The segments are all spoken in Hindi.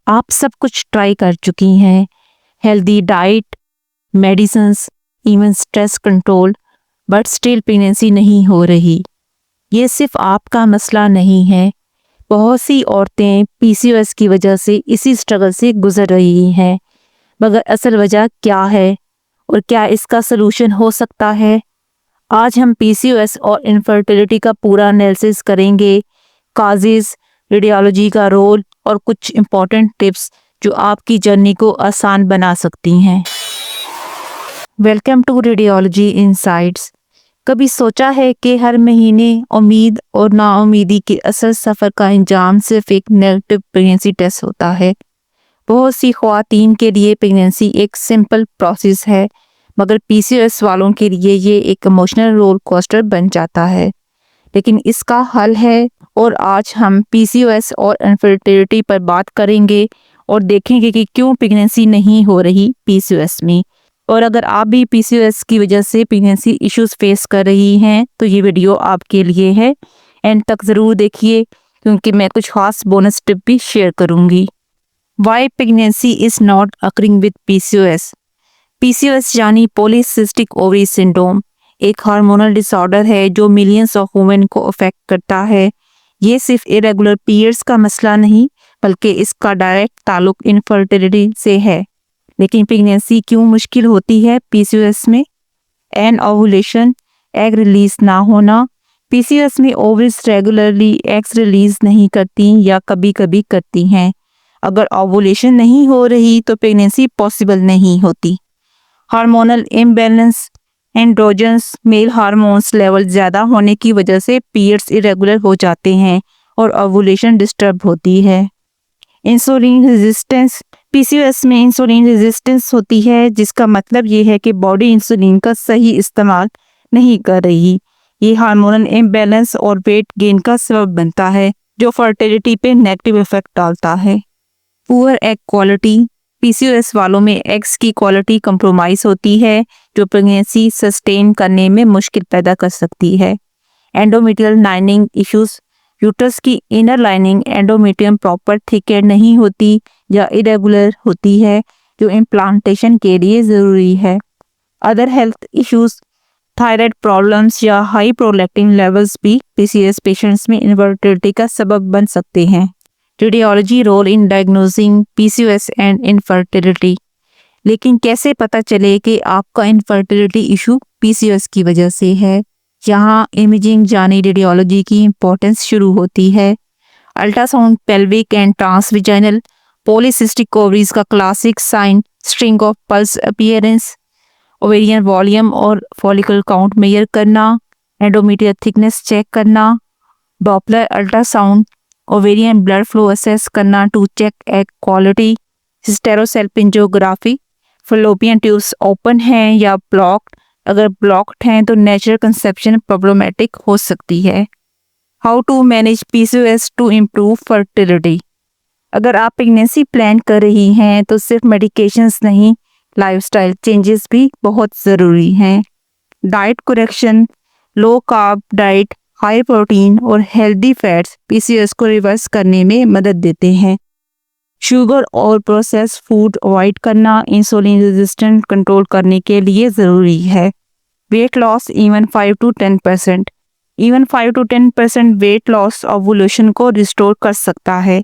आप सब कुछ ट्राई कर चुकी हैं, healthy diet, medicines, even stress control, but still pregnancy नहीं हो रही। ये सिर्फ आपका मसला नहीं है, बहुत सी औरतें पीसीओएस की वजह से इसी स्ट्रगल से गुजर रही हैं। मगर असल वजह क्या है और क्या इसका सलूशन हो सकता है? आज हम पीसीओएस और इनफर्टिलिटी का पूरा एनालिसिस करेंगे, काजेज, रेडियोलॉजी का रोल और कुछ इम्पॉर्टेंट टिप्स जो आपकी जर्नी को आसान बना सकती हैं। Welcome to radiology insights. कभी सोचा है कि हर महीने उम्मीद और नाउमीदी के असल सफ़र का अंजाम सिर्फ एक नेगेटिव प्रेगनेंसी टेस्ट होता है? बहुत सी ख्वातीन के लिए प्रेगनेंसी एक सिंपल प्रोसेस है, मगर पीसीओएस वालों के लिए ये एक इमोशनल रोल कोस्टर बन जाता है। लेकिन इसका हल है, और आज हम पीसीओएस और इनफर्टिलिटी पर बात करेंगे और देखेंगे कि क्यों प्रेगनेंसी नहीं हो रही पीसीओएस में। और अगर आप भी पीसीओएस की वजह से प्रेगनेंसी इश्यूज फेस कर रही हैं तो ये वीडियो आपके लिए है। एंड तक ज़रूर देखिए, क्योंकि मैं कुछ खास बोनस टिप भी शेयर करूँगी। Why pregnancy is not occurring with PCOS. PCOS यानी पॉलीसिस्टिक ओवरी सिंड्रोम एक हार्मोनल डिसऑर्डर है जो मिलियंस ऑफ वुमेन को अफेक्ट करता है। ये सिर्फ इरेगुलर पीरियड्स का मसला नहीं, बल्कि इसका डायरेक्ट ताल्लुक इनफर्टिलिटी से है। लेकिन प्रेगनेंसी क्यों मुश्किल होती है पीसीओएस में? एन ओवुलेशन, एग रिलीज ना होना। पीसीओएस में ओवरीज रेगुलरली एग्स रिलीज नहीं करती या कभी कभी करती हैं। अगर ओवुलेशन नहीं हो रही तो प्रेगनेंसी पॉसिबल नहीं होती। Hormonal imbalance, androgens male hormones level ज़्यादा होने की वजह से पीरियड्स इरेगुलर हो जाते हैं और ओवुलेशन डिस्टर्ब होती है। इंसुलिन रेजिस्टेंस, पीसीओएस में इंसुलिन रेजिस्टेंस होती है, जिसका मतलब ये है कि बॉडी इंसुलिन का सही इस्तेमाल नहीं कर रही। ये हार्मोनल इम्बैलेंस और वेट गेन का सबब बनता है, जो फर्टिलिटी पे नेगेटिव इफेक्ट डालता है। पुअर एग क्वालिटी, पीसीओएस वालों में एग्स की क्वालिटी कंप्रोमाइज होती है, जो प्रेगनेंसी सस्टेन करने में मुश्किल पैदा कर सकती है। एंडोमेट्रियल लाइनिंग इश्यूज, यूट्रस की इनर लाइनिंग एंडोमेट्रियम प्रॉपर थिकेड नहीं होती या इरेगुलर होती है, जो इम्प्लांटेशन के लिए ज़रूरी है। Other health issues, thyroid problems या हाई प्रोलैक्टिन लेवल्स भी पीसीओएस पेशेंट्स में इनफर्टिलिटी का सबब बन सकते हैं। Radiology role in diagnosing PCOS and infertility. लेकिन कैसे पता चले कि आपका इनफर्टिलिटी इशू पीसीओएस की वजह से है? यहाँ इमेजिंग यानी रेडियोलॉजी की इम्पोर्टेंस शुरू होती है। Ultrasound pelvic and transvaginal polycystic ovaries का classic sign, string of pearls appearance, ovarian volume और फॉलिकल काउंट मेजर करना, एंडोमेट्रियल थिकनेस चेक करना, Doppler ultrasound, ovarian blood flow assess करना to check egg quality, hysterosalpingography, fallopian tubes open हैं या ब्लॉक्ड, अगर ब्लॉक्ड हैं तो नेचुरल कंसेप्शन प्रॉब्लमेटिक हो सकती है। How to manage PCOS to improve fertility. अगर आप प्रेगनेंसी प्लान कर रही हैं तो सिर्फ मेडिकेशंस नहीं, लाइफस्टाइल चेंजेस भी बहुत ज़रूरी हैं। Diet correction, low carb diet, high protein और हेल्दी फैट्स पीसीओएस को रिवर्स करने में मदद देते हैं। शुगर और प्रोसेस्ड फूड अवॉइड करना इंसुलिन रेजिस्टेंस कंट्रोल करने के लिए ज़रूरी है। Weight loss even 5 to 10%, even 5 to 10% weight loss ovulation को रिस्टोर कर सकता है।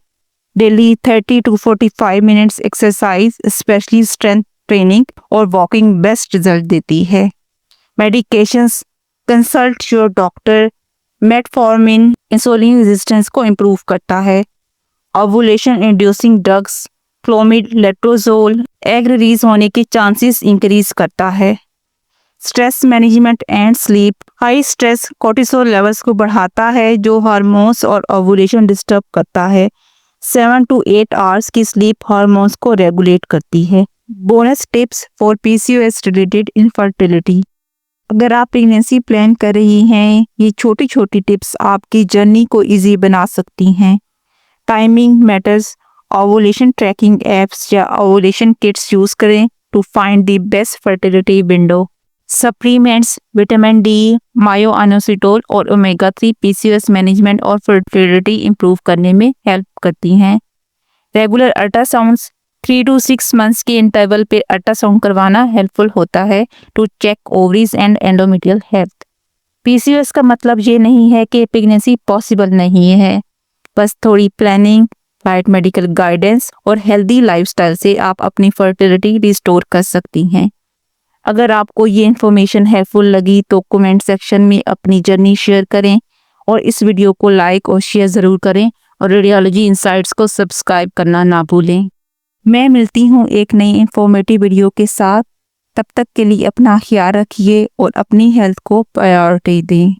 Daily 30 to 45 minutes exercise, specially strength training और वॉकिंग बेस्ट रिजल्ट देती है। Medications, consult your doctor. Metformin insulin resistance को इम्प्रूव करता है। Ovulation inducing drugs, Clomid, letrozole egg release होने के चांसेस इंक्रीज करता है। Stress management and sleep, high stress cortisol levels को बढ़ाता है, जो हार्मोन्स और ओवुलेशन डिस्टर्ब करता है। 7 to 8 आवर्स की स्लीप हार्मोन्स को रेगुलेट करती है। Bonus tips for PCOS related infertility. अगर आप प्रेगनेंसी प्लान कर रही हैं, ये छोटी छोटी टिप्स आपकी जर्नी को इजी बना सकती हैं। Timing matters, ovulation tracking apps या ओवुलेशन किट्स यूज़ करें to find the best fertility window. Supplements, vitamin D, myoinositol और ओमेगा 3 पीसीओएस मैनेजमेंट और फर्टिलिटी इंप्रूव करने में हेल्प करती हैं। रेगुलर अल्ट्रासाउंड्स 3 to 6 मंथ्स के इंटरवल पे अल्ट्रासाउंड करवाना हेल्पफुल होता है to check ovaries and endometrial health. PCOS का मतलब ये नहीं है कि प्रेगनेंसी पॉसिबल नहीं है, बस थोड़ी प्लानिंग, राइट मेडिकल गाइडेंस और हेल्दी लाइफस्टाइल से आप अपनी फर्टिलिटी रिस्टोर कर सकती हैं। अगर आपको ये इन्फॉर्मेशन हेल्पफुल लगी तो कमेंट सेक्शन में अपनी जर्नी शेयर करें और इस वीडियो को लाइक और शेयर ज़रूर करें और रेडियोलॉजी इनसाइट्स को सब्सक्राइब करना ना भूलें। मैं मिलती हूँ एक नई इन्फॉर्मेटिव वीडियो के साथ। तब तक के लिए अपना ख्याल रखिए और अपनी हेल्थ को प्रायोरिटी दें।